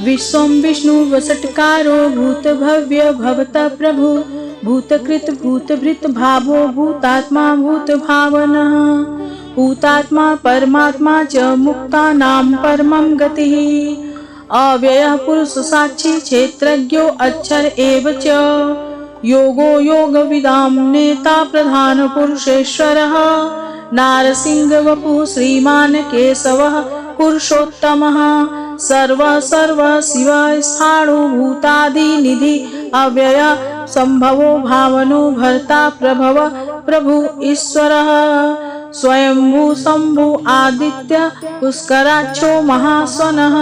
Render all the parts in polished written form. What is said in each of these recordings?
विश्वं विष्णु वसटकारो भूतभव्य भवता प्रभु भूतकृत भूतभृत भावो भूतात्मा भूतभावनः भूतात्मा परमात्मा च मुक्तानां परमं गतिः अव्ययः पुरुष साक्षी क्षेत्रज्ञो अक्षर एव च योगो योगविदां नेता प्रधान पुरुषेश्वरः नारसिंह वपुः श्रीमान् केशवः पुरुषोत्तमः सर्व शिव स्थाणु भूतादि निधि अव्यय संभवो भावनो भर्ता प्रभव प्रभु ईश्वरः स्वयंभू शंभु आदित्य पुष्कराक्षो महास्वनः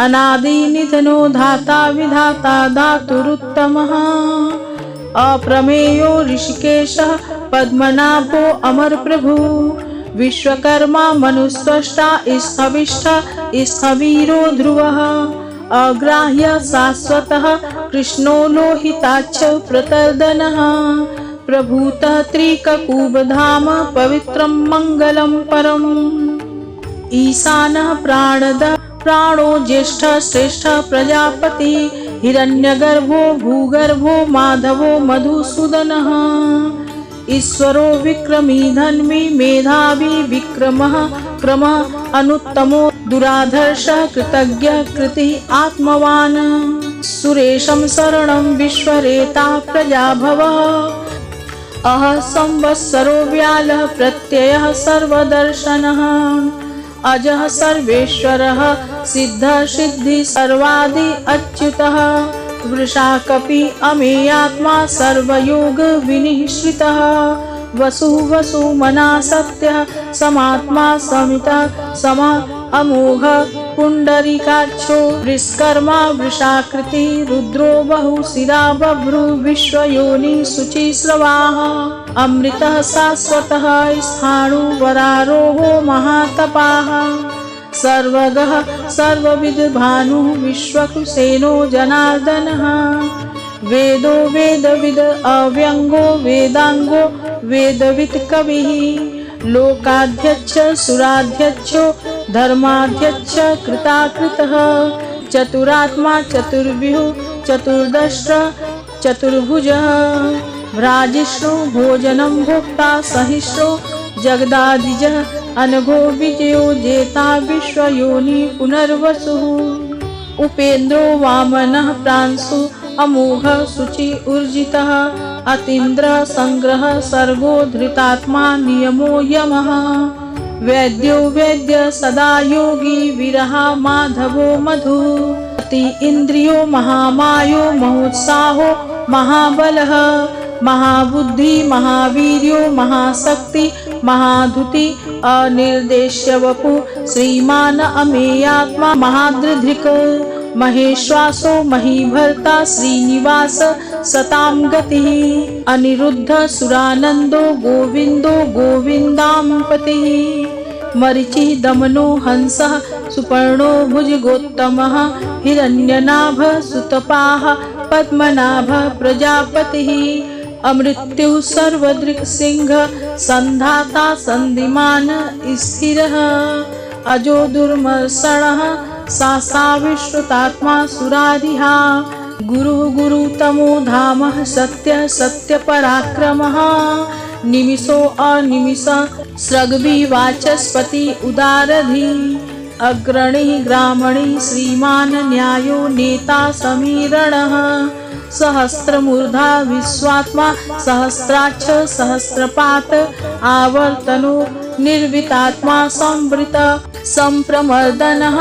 अनादि निधनो धाता विधाता धातुरुत्तमः अप्रमेयो ऋषिकेशः पद्मनाभो अमर प्रभु विश्वकर्मा मनुस्त्वष्टा स्थविष्ठ स्थवीरो ध्रुवः अग्राह्य शाश्वतः कृष्णो लोहिताक्ष प्रतर्दनः प्रभूतः त्रिककुबधाम पवित्रं मङ्गलं परम् ईशानः प्राणदः प्राणो ज्येष्ठ श्रेष्ठ प्रजापति हिरण्यगर्भो भूगर्भो माधवो मधुसूदनः ईश्वरो विक्रमी धन्वी मेधावी विक्रमः क्रमः अनुत्तमो दुराधर्षः कृतज्ञ कृति आत्मवान् सुरेशं शरणं विश्वरेता प्रजाभवः अह संवत्सरो व्यालः प्रत्ययः सर्वदर्शनः अजः सर्वेश्वरः सिद्धः सिद्धि सर्वादि अच्युतः वृषाकपि अमेयात्मा सर्वयोग विनिश्रितः वसु वसुमना सत्यः समात्मा समितः समा अमोघ पुंडरीकाक्षो वृषकर्मा वृषाकृति रुद्रो बहुशिरा बभ्रु विश्वयोनि शुचिस्रवाः अमृतः शाश्वतः स्थाणु वरारोहो महातपाः सर्वगः सर्वविद भानुः विश्वक्सेनो जनार्दनः वेदो वेदविद अव्यंगो वेदांगो वेदविद कविः लोकाध्यक्ष सुराध्यक्षो धर्माध्यक्ष कृताकृतः चतुरात्मा चतुर्व्यूह चतुर्दष्ट चतुर्भुजः भ्राजिष्णु भोजनं भोक्ता सहिष्णु जगदादिजः अनघो विजयो जेता विश्वयोनि पुनर्वसुः उपेन्द्रो वामनः प्रांशु अमोघ शुचि ऊर्जितः अतीन्द्र संग्रह सर्गो धृतात्मा नियमो यमः वैद्यो वैद्य सदा योगी विरहा माधवो मधु अति इंद्रियो महामायो महोत्साहो महाबलः महाबुद्धि महावीर्यो महाशक्ति महाधुति अनिर्देश्य वपु श्रीमान अमेयात्मा महादृधिक महेश्वासो महीभर्ता श्रीनिवास सतां गतिः अनिरुद्ध सुरानंदो गोविंदो गोविंदांपतिः मरीचिः दमनो हंसः सुपर्णो भुजगोत्तमः हिरण्यनाभ सुतपाः पद्मनाभ प्रजापतिः अमृत्युः सर्वदृक् सिंह संधाता संधिमान स्थिरः अजो दुर्मर्षणः सासा विश्रुतात्मा सुरारिहा गुरु गुरुतमो धामः सत्य सत्य पराक्रमः निमिषो अनिमिष सृग्वी वाचस्पति उदारधि अग्रणी ग्रामणी श्रीमान न्यायो नेता समीरणः सहस्रमूर्धा विश्वात्मा सहस्राक्ष सहस्रपात आवर्तनो निर्वितात्मा संवृत संप्रमर्दनः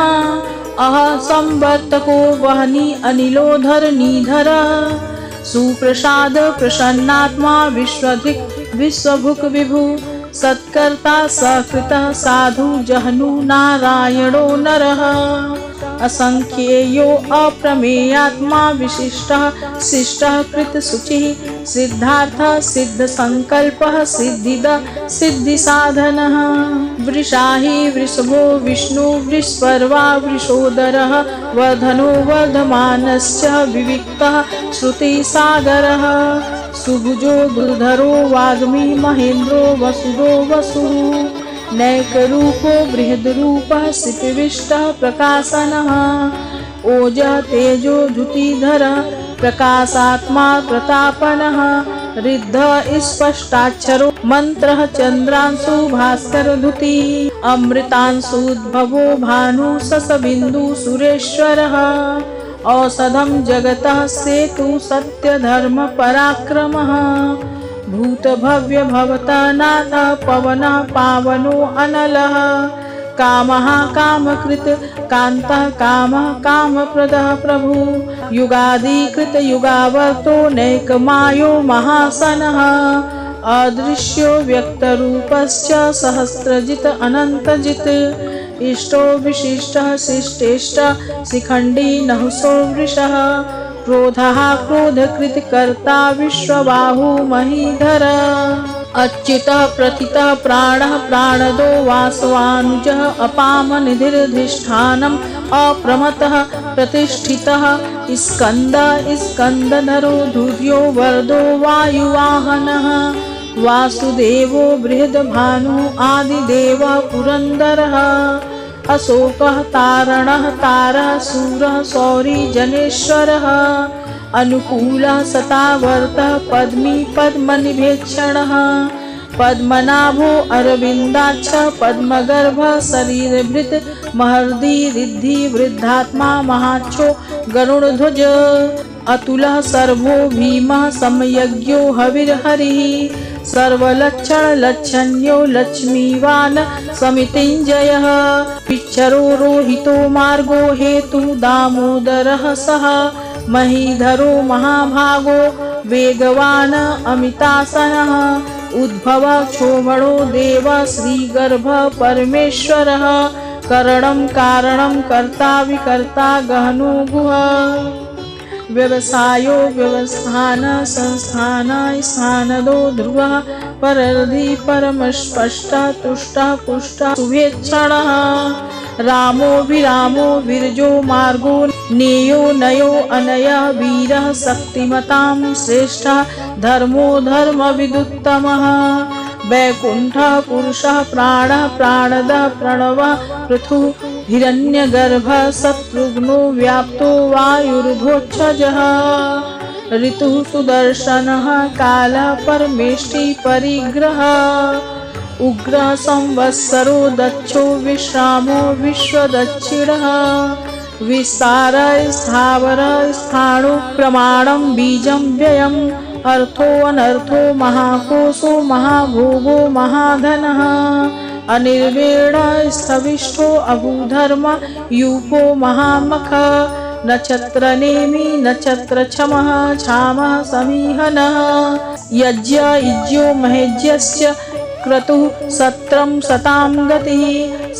अह संवर्तको वहनी अनिलोधर निधर सुप्रसाद प्रसन्नात्मा विश्वधिक विश्वभुक विभु सत्कर्ता सकृतः साधु जहनु नारायणो नरः असंख्येयो अप्रमेयात्मा विशिष्टः शिष्टः कृतशुचिः सिद्धार्थः सिद्धसंकल्पः सिद्धिद सिद्धिसाधनः वृषाहि वृषभो विष्णु वृषपर्वा वृषोदरः वर्धनो वर्धमानश्च विविक्तः श्रुतिसागरः सुभुजो दुर्धरो वाग्मी महेन्द्रो वसुदो वसुः नैकरूपो बृहद्रूपः सिपिविष्टः प्रकाशनः ओज तेजो धुतिधर प्रकाशात्मा प्रतापनः रिद्ध स्पष्टाक्षरो मंत्रः चंद्रांशु भास्कर धुति अमृतांशुद्भवो भानु ससबिंदु सुरेश्वरः औषधं जगतः सेतु सत्य धर्म पराक्रमः भूत भव्य भवता नाथ पवनः पावनो अनलः कामः कामकृत कान्तः कामः कामप्रदः प्रभु युगादिकृत युगावर्तो नैकमायो महासनः अदृश्यो व्यक्तरूपश्च सहस्रजित अनन्तजित् इष्टो विशिष्टः शिष्टेष्टः शिखण्डी नहुसो वृषः क्रोधः क्रोधकृतकर्ता विश्वबाहु महीधर अच्युतः प्रथितः प्राणः प्राणदो वासवानुजः अपामनिधिर्धिष्ठानम् अप्रमतः प्रतिष्ठितः स्कन्दधरो धुर्यो वरदो वायुवाहनः वासुदेवो बृहद्भानु आदिदेवः पुरन्दरः अशोकः तारणः तारः शूरः शौरी जनेश्वरः अनुकूलः सतावर्तः पद्मी पद्मनिभेक्षणः पद्मनाभो अरविन्दाक्षः पद्मगर्भः शरीरभृत् महर्दि रिद्धि वृद्धात्मा महाक्षो गरुडध्वज अतुलः सर्वो भीमः समयज्ञो हविर्हरिः सर्वलक्षण लक्षण्यो लक्ष्मीवान् समितिञ्जयः पिच्छरो रोहितो मार्गो हेतु दामोदरः सः महीधरो महाभागो वेगवान् अमितासनः उद्भव क्षोभणो देव श्रीगर्भ परमेश्वरः करणं कारणं कर्ता विकर्ता गहनो गुहा व्यवसायो व्यवस्थान संस्थान स्थानदो ध्रुवः परर्धि परमस्पष्टः तुष्टः पुष्टः शुभेच्छणः रामो विरामो विरजो मार्गो नेयो नयो अनयः वीरः शक्तिमतां श्रेष्ठः धर्मो धर्मविदुत्तमः वैकुण्ठः पुरुषः प्राणः प्राणदः प्रणवः पृथुः हिरण्यगर्भः शत्रुघ्नो व्याप्तो वायुर्धोक्षजः ऋतुः सुदर्शनः कालः परमेष्टि परिग्रहः उग्रः संवत्सरो दक्षो विश्रामो विश्वदक्षिणः विस्तारः स्थावरः स्थाणु प्रमाणं बीजं व्ययम् अर्थो अनर्थो महाकोशो महाभोगो महाधनः अनिर्वेण स्थविष्ठो अभूधर्म यूपो महामख नक्षत्रनेमि नक्षत्रक्षमः क्षामः समीहनः यज्ञ इज्यो महेज्यस्य क्रतुः सत्रं सतां गतिः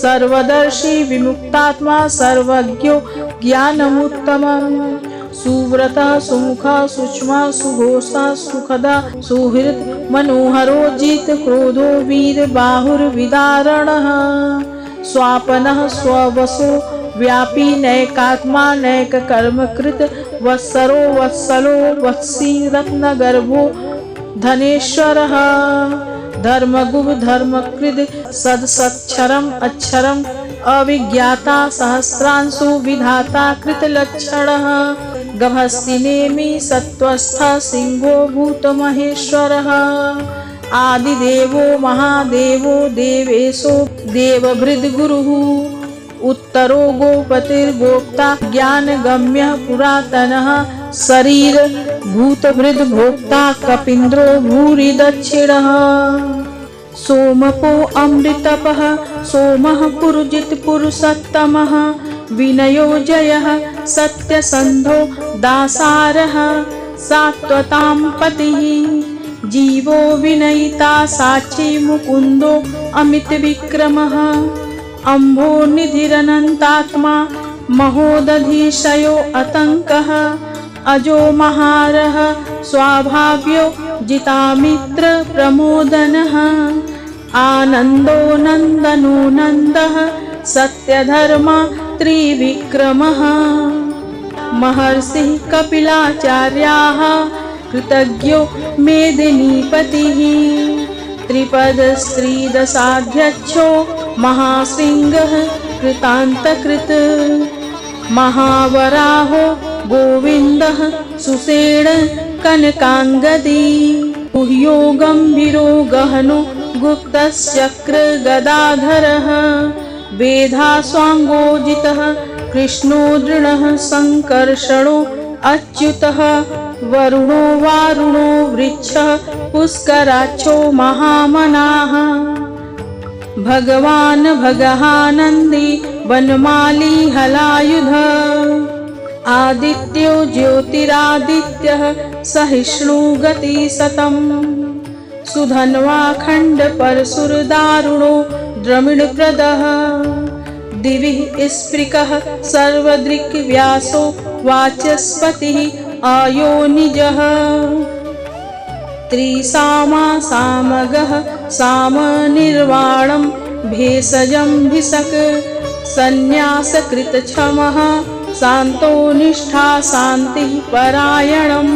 सर्वदर्शी विमुक्तात्मा सर्वज्ञो ज्ञानमुत्तमम् सुव्रतः सुमुखः सूक्ष्मः सुघोषः सुखदः सुहृत् मनोहरो जित क्रोधो वीर बाहुर्विदारणः स्वापनः स्ववसो व्यापी नैकात्मा नैककर्मकृत वत्सरो वत्सलो वत्सी रत्नगर्भो धनेश्वरः धर्मगुभ धर्मकृद सदसक्षरम् अक्षरम् अविज्ञाता सहस्रांशु विधाता कृतलक्षणः गभस्तिनेमि सत्वस्थः सिंहो भूतमहेश्वरः आदिदेवो महादेवो देवेशो देवभृद्गुरुः उत्तरो गोपतिर्गोप्ता ज्ञानगम्यः पुरातनः शरीर भूतभृद्भोक्ता कपीन्द्रो भूरि दक्षिणः सोमपो अमृतपः सोमः पुरुजित पुरुषोत्तमः विनयो जयः सत्यसन्धो दासारः सात्वतां पतिः जीवो विनयिता साक्षी मुकुन्दो अमितविक्रमः अम्भो निधिरनन्तात्मा महोदधिशयो अतङ्कः अजो महारः स्वाभाव्यो जितामित्र प्रमोदनः आनन्दो नन्दनो नन्दः सत्यधर्मा त्रिविक्रमः महर्षिः कपिलाचार्याः कृतज्ञो मेदिनीपतिः त्रिपदस्त्रीदशाध्यक्षो महासिंहः कृतान्तकृत् महावराहो गोविन्दः सुषेण कनकाङ्गदी गुह्यो गम्भीरो गहनो गुप्तश्चक्रगदाधरः वेधास्वाङ्गोजितः कृष्णो दृढः सङ्कर्षणो अच्युतः वरुणो वारुणो वृक्षः पुष्कराक्षो महामनाः भगवान् भगहानन्दी वनमाली हलायुध आदित्यो ज्योतिरादित्यः सहिष्णु गति सतम् सुधन्वा खण्डपरशुरदारुणो द्रविणप्रदः दिवि स्पृकः सर्वदृक्व्यासो वाचस्पतिः अयोनिजः त्रिसामा सामगः सामनिर्वाणं भेषजं भिषक् सन्न्यासकृतक्षमः शान्तो निष्ठा शान्तिः परायणम्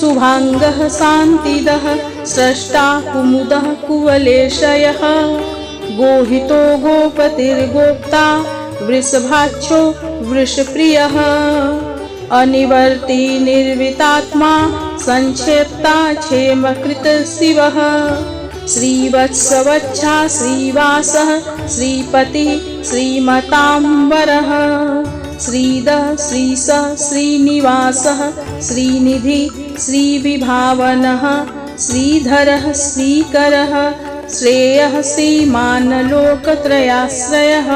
शुभाङ्गः शान्तिदः स्रष्टा कुमुदः कुवलेशयः गोहितो गोपतिर्गोप्ता वृषभाक्षो वृषप्रियः अनिवर्ती निर्वितात्मा संक्षेप्ता क्षेमकृत शिवः श्रीवत्सवच्छा श्रीवासः श्रीपतिः श्रीमताम्बरः श्रीदः श्रीशः श्रीनिवासः श्रीनिधि श्रीविभावनः श्रीधरः श्रीकरः श्रेयः श्रीमान् लोकत्रयाश्रयः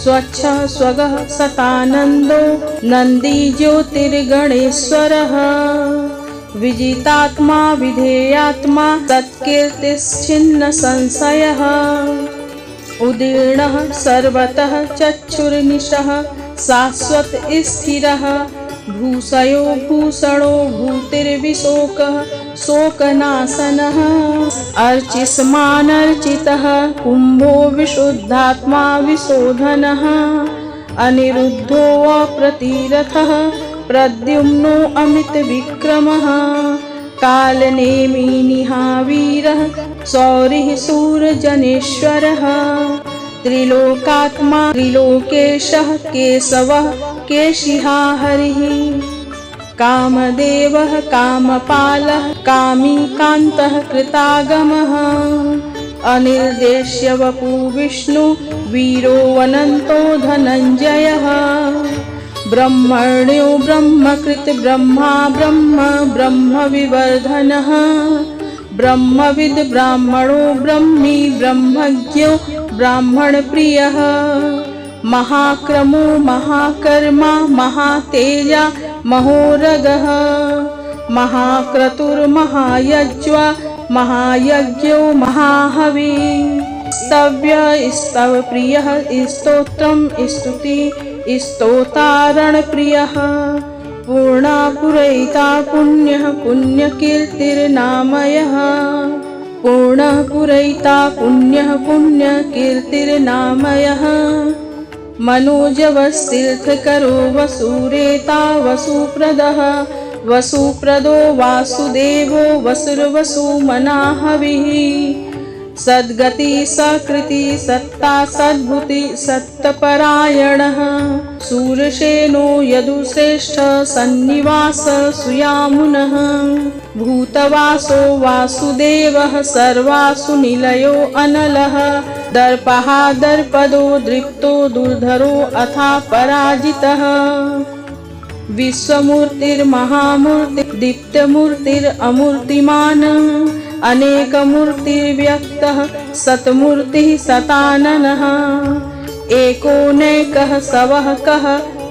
स्वच्छः स्वगः सतानन्दो नन्दी ज्योतिर्गणेश्वरः विजितात्मा विधेयात्मा सत्कीर्तिश्छिन्न संशयः उदीर्णः सर्वतः चक्षुर्निशः शाश्वत स्थिरः भूषयो भूषणो भूतिर्विशोकः शोकनाशनः अर्चिष्मानर्चितः कुम्भो विशुद्धात्मा विशोधनः अनिरुद्धो अप्रतिरथः प्रद्युम्नो अमितविक्रमः कालनेमी निहावीरः शौरिः शूरजनेश्वरः त्रिलोकात्मा त्रिलोकेशः केशवः केशिहा हरिः कामदेवः कामपालः कामी कान्तः कृतागमः अनिर्देश्य वपु विष्णु वीरो अनन्तो धनञ्जयः ब्रह्मण्यो ब्रह्मकृत ब्रह्मा ब्रह्म ब्रह्मविवर्धनः ब्रह्मविद् ब्राह्मणो ब्रह्मी ब्रह्मज्ञो ब्राह्मणप्रियः महाक्रमो महाकर्मा महातेजा महोरगः महाक्रतुर्महायज्वा महायज्ञो महाहवि स्तव्य स्तवप्रियः स्तोत्रं स्तुति स्तोतारणप्रियः पूर्णापुरैता पुण्यः पुण्यकीर्तिर्नामयः पूर्णः पुरैता पुण्यः पुण्यकीर्तिर्नामयः मनोजवस्तीर्थकरो वसुरेता वसुप्रदः वसुप्रदो वासुदेवो वसुर्वसुमनाहविः सद्गति सकृति सत्ता सद्भूति सत्तपरायणः शूरसेनो यदुश्रेष्ठ सन्निवास सुयामुनः भूतवासो वासुदेवः सर्वासु निलयो अनलः दर्पः दर्पदो दृप्तो दुर्धरो अथा पराजितः विश्वमूर्तिर्महामूर्ति दीप्तमूर्तिरमूर्तिमान् अनेकमूर्तिर्व्यक्तः सतमूर्तिः सताननः एकोनैकः सवः कः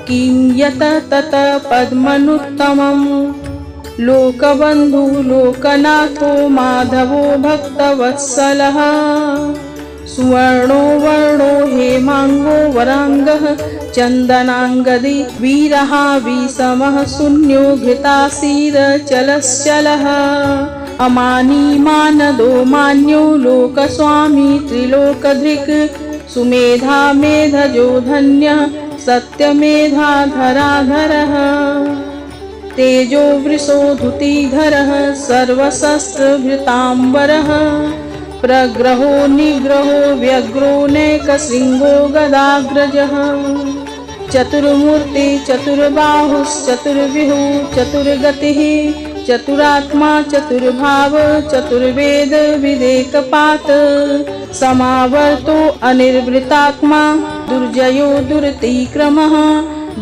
किं यत तत पद्मनुत्तमम् लोकबन्धु लोकनाथो माधवो भक्तवत्सलः सुवर्णो वर्णो हेमाङ्गो वराङ्गः चन्दनाङ्गदी वीरः विषमः शून्यो घृतासीरचलश्चलः अमानी मानदो मान्यो लोकस्वामी त्रिलोकधृक् सुमेधा मेधजो धन्यः सत्यमेधाधराधरः तेजो वृषो धुतिधरः सर्वशस्त्रभृताम्बरः प्रग्रहो निग्रहो व्यग्रो नैकशृङ्गो गदाग्रजः चतुर्मूर्ति चतुर्बाहुश्चतुर्विहु चतुर्गतिः चतुरात्मा चतुर्भाव चतुर्वेद विदेकपात समावर्तो अनिर्वृतात्मा दुर्जयो दुरतिक्रमः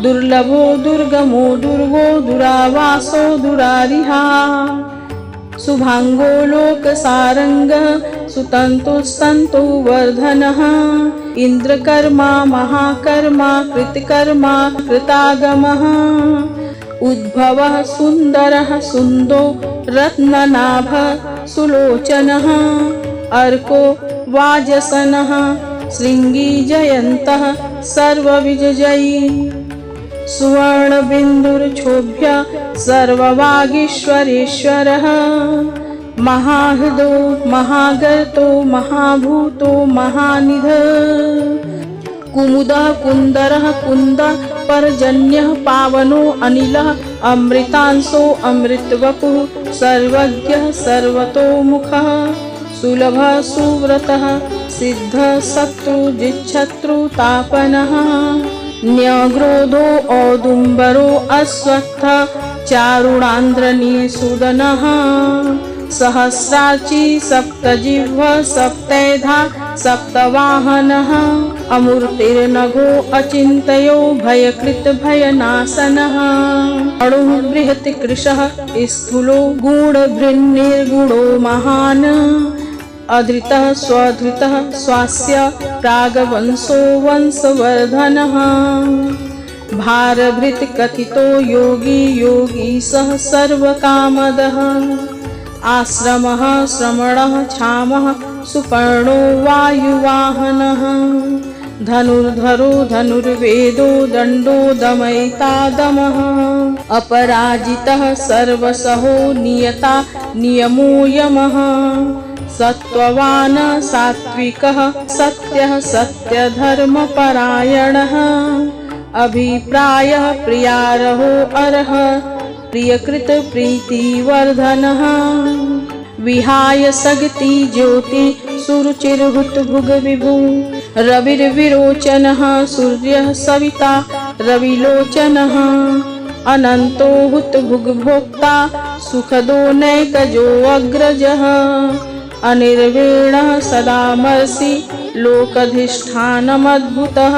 दुर्लभो दुर्गमो दुर्गो दुरावासो दुरारिहा शुभांगो लोकसारंगः सुतन्तुस्तन्तु वर्धनः इंद्रकर्मा महाकर्मा कृतकर्मा कृतागमः उद्भवः सुन्दरः सुन्दो रत्ननाभः सुलोचनः अर्को वाजसनः श्रृंगी जयन्तः सर्वविजयी सुवर्णबिन्दुर्क्षोभ्य सर्ववागीश्वरेश्वरः महाहृदो महागर्तो महाभूतो महानिध कुमुदः कुन्दरः कुन्दः पर्जन्यः पावनो अनिलः अमृतांशो अमृतवपुः सर्वज्ञः सर्वतोमुखः सुलभः सुव्रतः सिद्धः शत्रुजिच्छत्रुतापनः न्यग्रोधो औदुम्बरो अश्वत्थः चारुणान्द्रनीसुदनः सहस्राची सप्तजिह्वः सप्तैधा सप्तवाहनः अमूर्तिर्नघो अचिन्तयो भयकृतभयनाशनः अणुः बृहत्कृशः स्थूलो गूढभृन्निर्गुणो महान् अधृतः स्वधृतः स्वास्य प्रागवंशो वंशवर्धनः भारभृत्कथितो योगी योगी सः सर्वकामदः आश्रमः श्रमणः क्षामः सुपर्णो वायुवाहनः धनुर्धरो धनुर्वेदो दण्डो दमयिता दमः अपराजितः सर्वसहो नियता नियमो यमः सत्त्ववान् सात्विकः सत्यः सत्यधर्मपरायणः अभिप्रायः प्रियारहो अर्ह प्रियकृत प्रीतिवर्धनः विहाय सगति ज्योति सुरुचिर्हुत भुग विभु रविर्विरोचनः सूर्यः सविता रविलोचनः अनन्तो हुत भुग भोक्ता सुखदो नैकजो अग्रजः अनिर्वीणः सदामर्षि लोकधिष्ठानमद्भुतः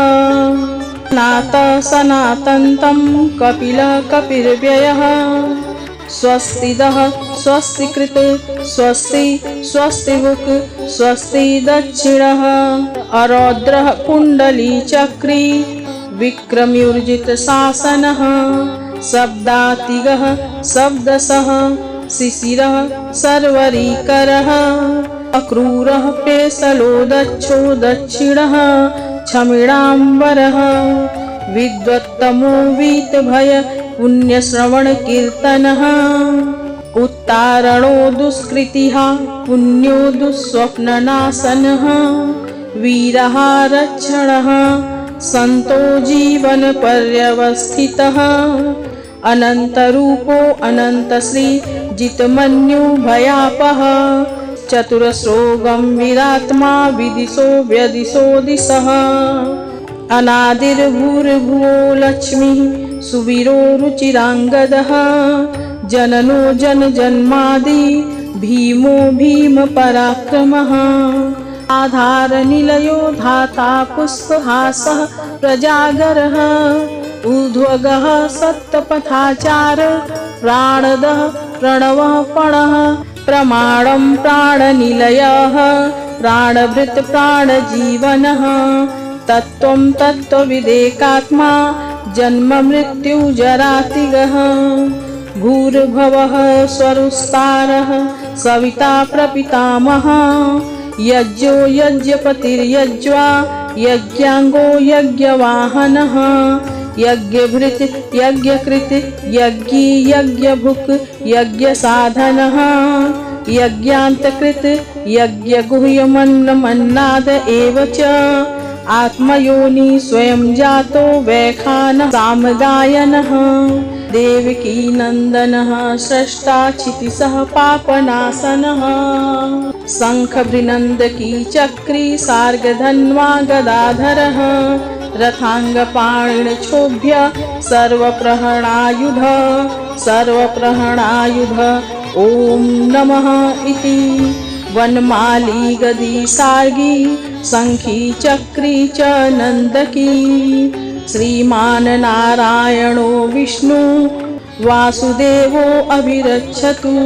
नातः सनातन्तं कपिलः कपिर्व्ययः स्वस्तिदः स्वस्तिकृत स्वस्ति स्वस्तिमुख स्वस्ति दक्षिणः अरौद्रः कुण्डलीचक्री विक्रम्युर्जितशासनः शब्दातिगः शब्दसः शिशिरः सर्वरीकरः अक्रूरः पेशलो दक्षो दक्षिणः क्षमिणाम्बरः विद्वत्तमो वीतभय पुण्यश्रवणकीर्तनः उत्तारणो दुष्कृतिः पुण्यो दुःस्वप्ननाशनः वीरः रक्षणः सन्तो जीवनपर्यवस्थितः अनन्तरूपो अनन्तश्री जितमन्यु भयापः चतुरस्रो गम्भीरात्मा विदिशो व्यदिशो दिशः अनादिर्भूर्भुवो लक्ष्मीः सुवीरो रुचिराङ्गदः जननो जनजन्मादि भीमो भीमपराक्रमः आधारनिलयो धाता पुष्पहासः प्रजागरः ऊर्ध्वगः सप्तपथाचार प्राणदः प्रणवः पणः प्रमाणं प्राणनिलयः प्राणभृत् प्राणजीवनः तत्त्वं तत्त्वविदेकात्मा जन्म मृत्युजरातिगः भूर्भुवः स्वरुस्तारः सविता प्रपितामहः यज्ञो यज्ञपतिर्यज्वा यज्ञाङ्गो यज्ञवाहनः यज्ञभृत् यज्ञकृत् यज्ञी यज्ञभुक् यज्ञसाधनः यज्ञान्तकृत् यज्ञगुह्यमन्नमन्नाद एव च आत्मयोनि स्वयं जातो वैखानः सामगायनः देवकी नन्दनः स्रष्टा क्षितिसः पापनाशनः। शङ्खभृनन्दकी चक्री सार्गधन्वा गदाधरः रथाङ्गपाणिर्क्षोभ्य सर्वप्रहणायुध ॐ नमः इति वनमाली गदी सार्गी शङ्खी चक्री च नन्दकी श्रीमान् नारायणो विष्णु वासुदेवो अभिरक्षतु।